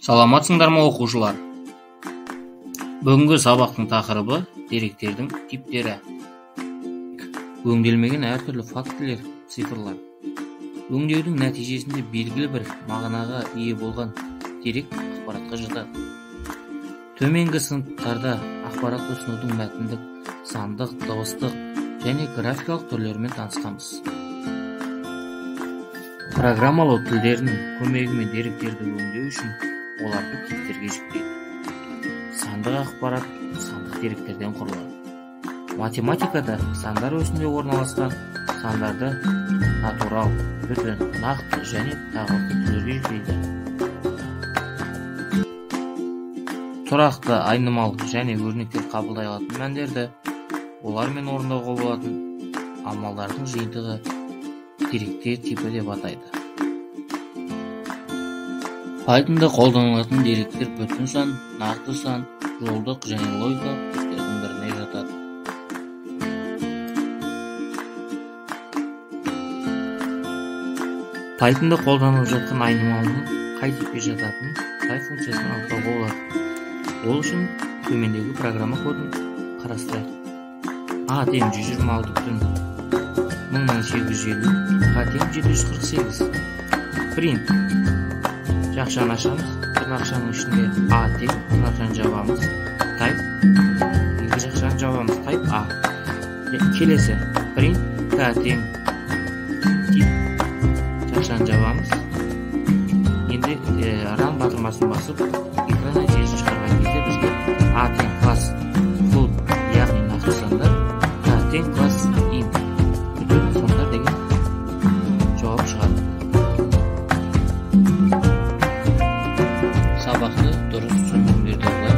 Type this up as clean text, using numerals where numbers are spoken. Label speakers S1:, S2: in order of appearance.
S1: Саламатсыңдар ма оқушылар? Бүгінгі сабақтың тақырыбы деректердің типтері. Өңделмеген әртүрлі фактілер, цифрлар. Өңдеудің нәтижесінде белгілі бір мағынаға ие болған дерек ақпаратқа жатады. Төменгі сыныптарда ақпарат ұсынудың мәтіндік, сандық, дыбыстық және графикалық түрлерімен танысқанбыз. Программалау тілдерінің көмегімен деректерді өңдеу үшін оларды типтерге жіктейді. Сандық ақпарат сандық деректерден құралады. Математикада сандар өсінде орналасқан сандарды натурал, бүтін, нақты және тағы түрлерге жіктейді. Тұрақты, айнымалы және өрнектер қабылдай алатын мәндерді, олармен орындауға болатын амалдардың жиынтығы деректер типі деп атайды. Python'да қолданылатын деректер бүтін сан, нақты сан, жолдық және логикалық типтердің біріне жатады. Python'да қолданылып жатқан айнымалының қай типке жататынын қай функциясын анықтауға болады. Ол үшін төмендегі программа кодын қарастырайық. A тең 126 бүтін 1850, K тең 748. Print. Жақшаны ашамыз, тырнақшаның ішінде A тең, тырнақшаны жабамыз, type, екі жақшаны жабамыз, type A. Келесі, print, K тең, tip, жақшаны жабамыз. Енді run батырмасын басып, экран нәтижесін шығарған кезде бізге A тең класс float, яғни нақты сандар, K тең класс int, бүтін сандар деген жауап шығады. Сабақты дұрыс түсіндіріңдер.